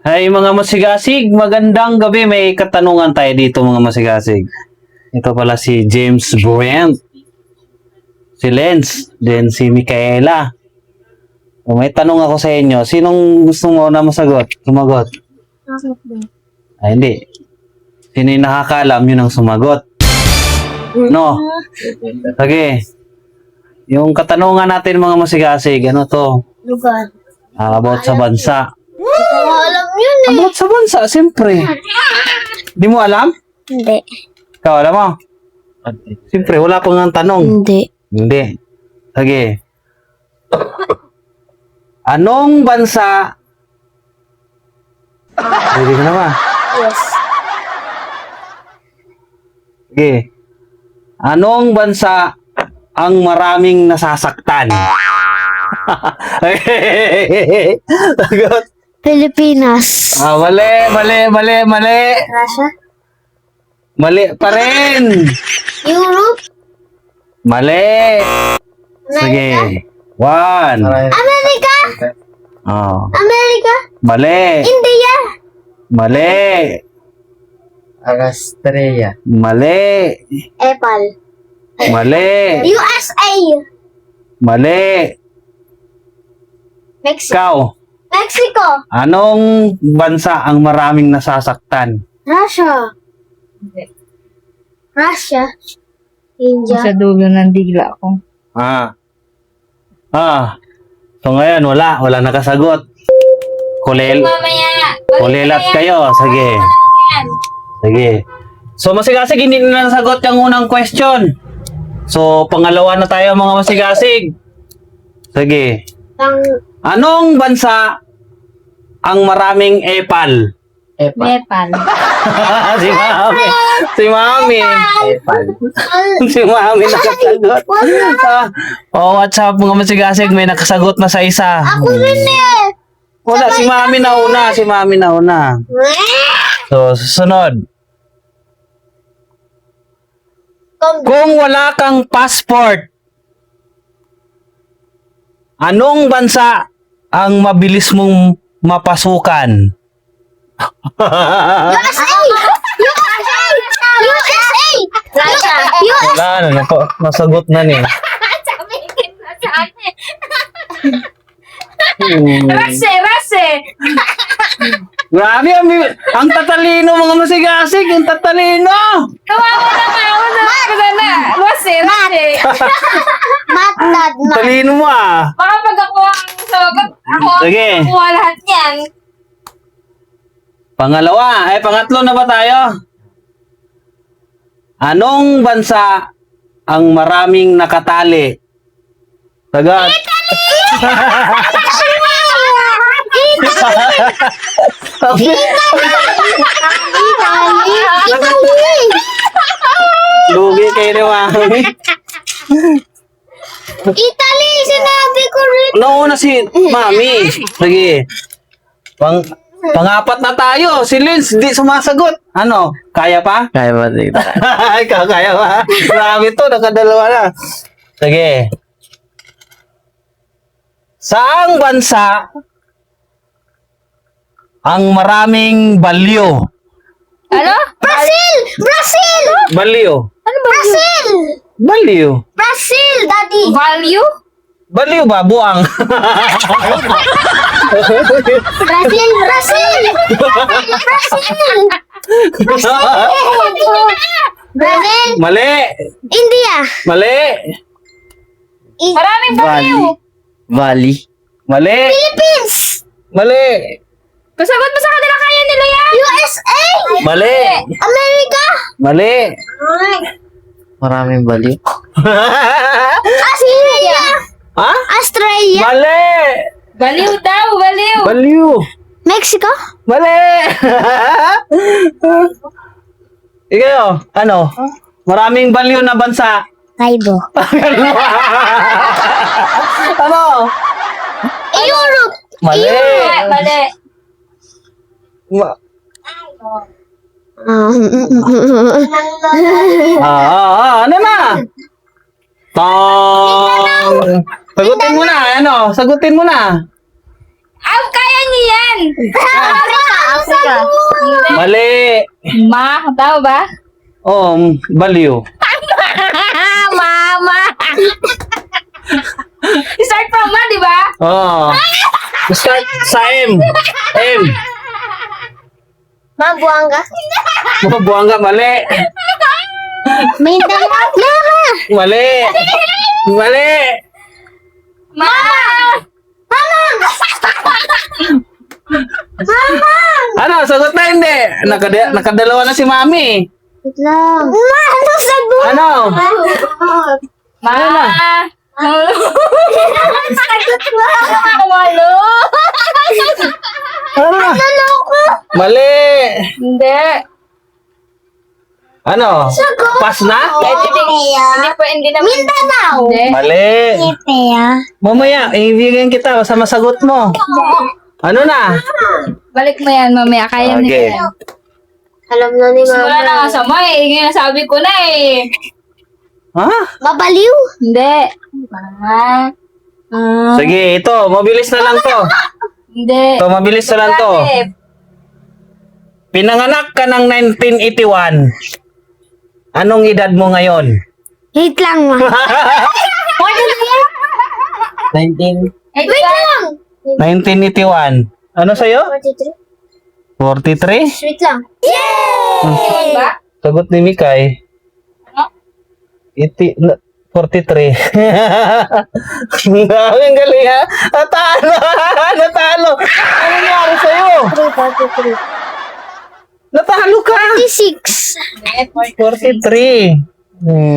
Ay mga masigasig, magandang gabi. May katanungan tayo dito mga masigasig. Ito pala si James Brent, si Lenz, then si Micaela. O, may tanong ako sa inyo. Sinong gusto mo na masagot? Sumagot? Ay hindi. Sino yung nakakaalam yun ang sumagot? No? Okay. Yung katanungan natin mga masigasig, ano to? Lugar. About sa bansa. Alam yun eh. About sa bansa, siyempre. Di mo alam? Hindi. Ikaw alam mo? Siyempre, wala pang ang tanong. Hindi. Hindi. Sige. Anong bansa? Pwede ka na ba? Yes. Sige. Anong bansa ang maraming nasasaktan? Sagot. Pilipinas. Mali. Russia. Mali pa rin. Europe. Mali. Sige. One. Amerika. Oh. Amerika. Mali. India. Mali. Australia. Mali. Apple. Mali. USA. Mali. Mexico. Ikaw, Mexico. anong bansa ang maraming nasasaktan? Russia. Russia. India. Sa dulo ng digla ko. So ngayon, wala nakasagot. Kulilat kayo. Sige. So masigasig, hindi na nasagot yung unang question. So pangalawa na tayo mga masigasig. Sige. Anong bansa ang maraming epal? Nepal. Si Mami. Si Mami nakasagot. What's up mga masigasig, may nakasagot na sa isa. Ako rin eh. Wala, si Mami na una. So, susunod. Kung wala kang passport, anong bansa ang mabilis mong mapasukan? USA! USA! USA! Russia! Wala na, nasagot na niya. Rase! Grabe, ang tatalino mga masigasig, ang tatalino. Kawawa na. Rase! Mat. Talino mo ah. Baka pag ako ang sagot, ako Sige. ang kuha lahat yan. Pangatlo na ba tayo? Anong bansa ang maraming nakatali? Sagot. Lugi kayo ni Mami. Italy! Sinabi ko rin. Nauna si Mami. Sige. Pangapat na tayo. Si Linz, di sumasagot. Ano? Kaya pa? Kaya ba dito? Ikaw, kaya pa? Marami to, nakadalawa na. Sige. Saang bansa ang maraming balyo? Ano? Brazil! Balyo. Brazil! Balyo. Brazil, daddy! Value? Balyo ba? Buang. Brazil! Brazil! Mali. India! Mali. Maraming value. Valley. Mali. Philippines! Mali. Pasagot mo sa kanila, kaya nila yan. USA! Mali. America! Mali. Maraming baliw. Australia! Ha? Australia! Mali. Baliw daw, baliw. Balyo. Mexico! Mali. Ikaw, ano? Maraming balyo na bansa. Taibo. Ano? Europe! Mali. Mali. Ano na? Tong. Sagutin mo na, ano? Sagutin mo na. Kaya niyo yan. Africa! Hindi. Mali. Ma, tama ba? Oh, baliw. Mama! Start from ma, di ba? Oh. Start sa M. M. Mabuanga. Buwanga, mali. Mindanao. Mama. Mali. Mali. Mama! Ano, sagot na hindi. Nakadalawa na si Mami. Wait lang. Ma, ano sagot? Ano? Ma! Sagot mo. Malo! Ano? Naloko. Mali. Hindi. Ano? Sagot. Pass na? Hindi naman. Mindanao. Hindi. Mali. Ipea. Mamaya, ibigyan kita basta masagot mo. Ano na? Balik mo yan mamaya. Kaya na Okay. yan. Alam na ni Wala na nga sa mo eh. Ngayon sabi ko na eh. Ha? Babaliw. Hindi. Ma. Sige, ito. Mabilis na lang to. Hindi. Ito, mabilis na lang to. Bakit? Pinanganak ka ng 1981. Anong edad mo ngayon? Wait lang, ma. 19... Wait lang. 1981. Ano sa'yo? 43. 43? Wait lang. Iwan ba? Sagot ni Mikay. Ano? 43. Ang galing ha? Natalo! Natalo! Ano nangyari sa'yo? 43. Natalo ka! 46. 43.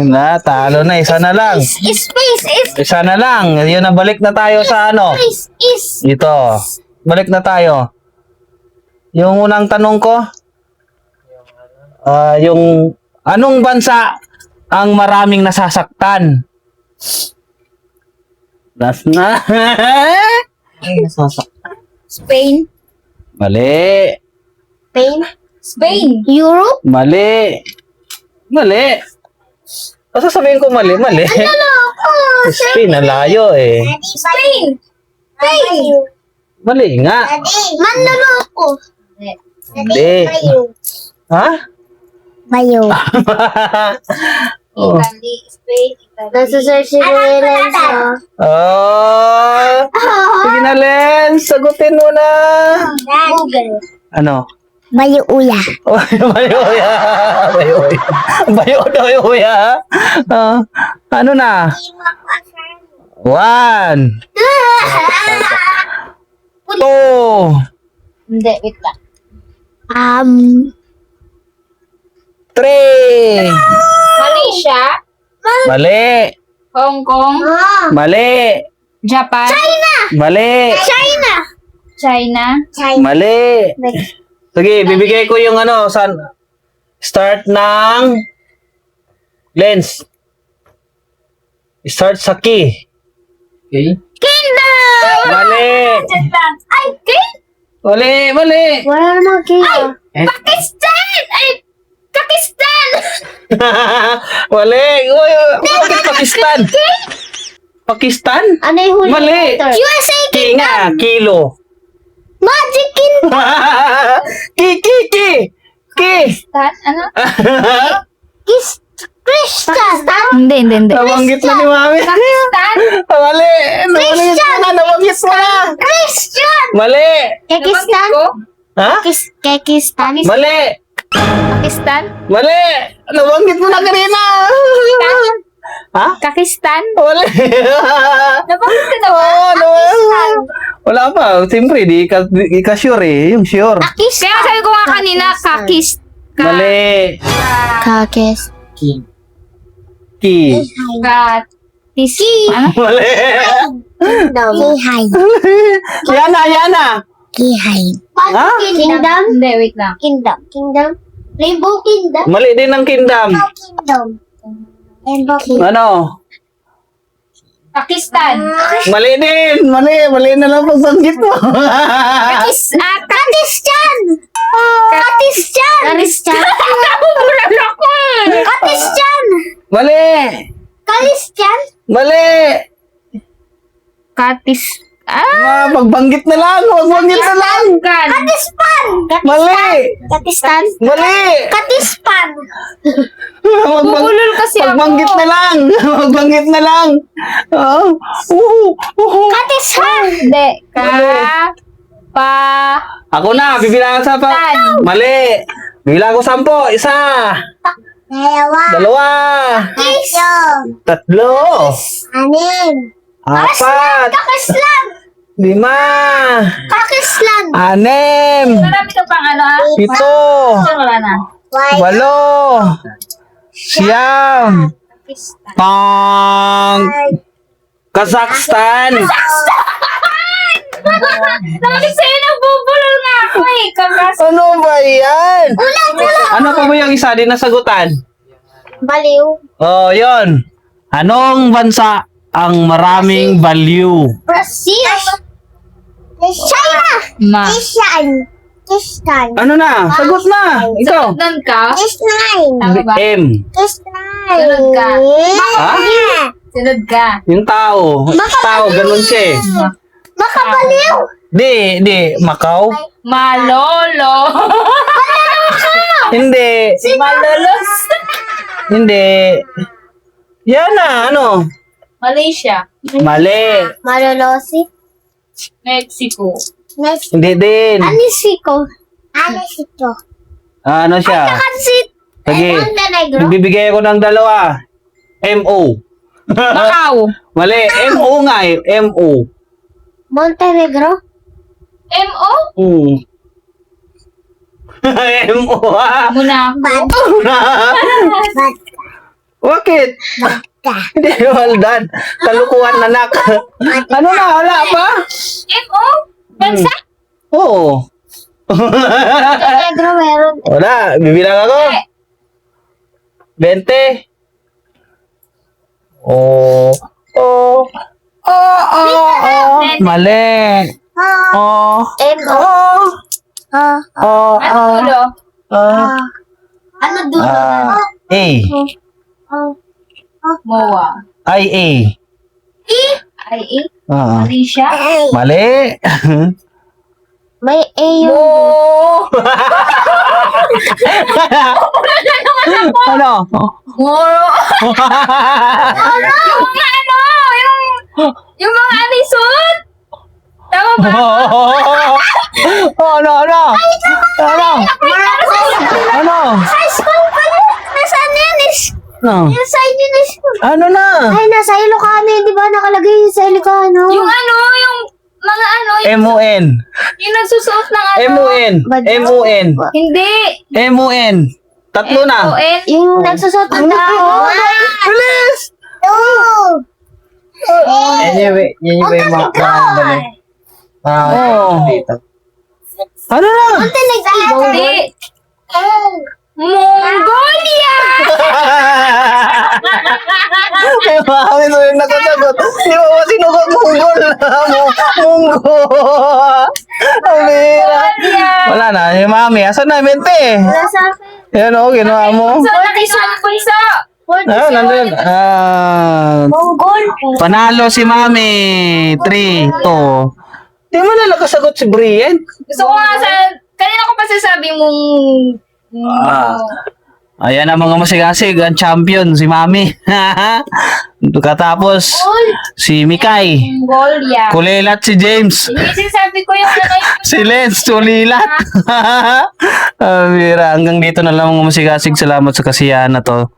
Natalo na. Isa na lang. Space is Isa na lang. Yun na, balik na tayo sa ano. space is. Ito. Balik na tayo. Yung unang tanong ko. Yung anong bansa ang maraming nasasaktan? Last na. Nasasaktan. Spain. Mali. Spain. Spain. Europe. Mali. Mali. Basta sabihin ko mali, mali. Spain, ang layo eh. Spain. Spain. Mali nga. Manloloko. Hindi. Ha? Bayo. Oh. Italy. Spain. Italy. Nasa search si Lorenzo. Oh. Sige na, Len. Sagutin mo na. Google. Ano? Bayo uya. Bayoya. Bayoya. Bayoya. Ano na? 1, 2, Hindi, wait lang. 3. Malaysia. Mali. Hong Kong. Mali. Japan. Mali. China. China. Mali. Sige, bibigay ko yung ano, start ng lens. Start sa key. Okay. Kingdom. Mali. Ay, Mali, mali. wala namang kaya. Pakistan! Ay! Pakistan! Mali. Uy, bakit Pakistan? Pakistan? Ano yung huli? Mali. USA Ki nga, kilo. Magic Kingdom. Ki. Pakistan? Ano? Christian. Hindi. Nabanggit na ni Mami. Pakistan? Mali. Nabanggit mo na. Christian. Mali. Kekistan. Ko? Ha? Kekistan. Mali. Pakistan? Mali. Nabanggit mo na kanina. Ha? Pakistan? Mali. Nabanggit ka na ba? Ano? Wala pa. Siyempre, di ka sure eh. Yung sure. Kaya sabi ko nga kanina, Mali. Kakis. Ki. Ano? Mali. Kihay. Yana. Kihay. Ha? Kingdom. Hindi, wait lang. Kingdom. Rainbow Kingdom. Mali din ang kingdom. Kingdom. Rainbow Kingdom. Ano? Pakistan. Mali din. Mali na lang pagbanggit mo. Kakistan. Kakistan. Kakistan. Kakistan. Mali. Kalistan. Mali. Pagbanggit na lang. Pagbanggit na lang. Kan. Katispan! Mali. Katistan? Mali. Katispan! Bubulol kasi ako. Pagbanggit na lang. Pagbanggit na lang. Katispan! Hindi. Pa. Ako na, bibilangan sa pa. Tan. Mali. Bibilang ko 10. Isa. Dalawa. Iso! Tatlo. Anim! 4. Kakislan! 5. Kakislan! 6. Marami ka pang ano, 7. Wala na. 8. 9. Pang. Kazakhstan. Bakit sa'yo nagbubulol nga ako eh? Kagas. Ano ba yan? Ano pa ba yung isa din nasagutan? Baliw. Oh, yon. Anong bansa ang maraming baliw? Brazil. China. Ma. Asian. Kistan. Ano na? Sagot na. Ikaw. Sagutan ka? Kisnine. Tama ba? M. Kisnine. Sunod ka. Ha? Sunod ka. Yung tao. Tao, ganun siya eh. Makabaliw. Di. Macau? Malolo. Hindi. Si Malolos. Hindi. Yan na, ano? Malaysia. Mali. Malolosi. Mexico. Next. Hindi din. Anisiko. Anisiko. Ano siya? Kansit. Sige. Montenegro. Bibigay ko ng dalawa. M.O. Macau. Mali. M.O. nga eh. M.O. Montenegro. M.O. M.O. ha? Muna ako. Bakit? Hindi, well done. Kalukuhan na nak. Ano na? Wala pa? M.O. Bansa? Oo. Montenegro meron. Wala. Bibilang ako. 20. Oh. Mali. Oh. M.O. Ano dulo? Ano dulo? A. MOA. I.A. I.E. Ah. Malaysia. Mali. May A yung Ano? Moro. Yung mga anisod. Tama ba? Ano? high school pa yun. Nasaan yan? Ano? Nasa Indian school. Ano na? Ay, nasa Ilocano. Di ba nakalagay yun sa Ilocano? Yung ano, yung mga ano, M.O.N. yung nagsusuot ng ano. M.O.N. M.O.N. Hindi. M.O.N. Tatlo na. M.O.N. Yung nagsusot ng tao. Bilis! Two. Anyway, yung mga dito. Ano na? Montenegro. Hindi. Mongolia! Ay, mami, so yung nakasagot. Di ba ba sinugot Mongol? Munggo. Amira. Wala na, yung mami. Asan na, mente? Nasa akin. Yan o, ginawa mo. So, nakisang punso. Nandun. Mongol. Panalo si mami. 3-2. Di mo na nakasagot si Brian? Gusto ko nga kanina ko pa sasabi mong... Ayan ang mga masigasig. Ang champion, si mami. Katapos, si Mikay. Mongolia. Kulilat si James. Hindi sinasabi ko yung ano yung... Si Lens, tulilat. Mira, hanggang dito na lang mga masigasig. Salamat sa kasiyahan na to.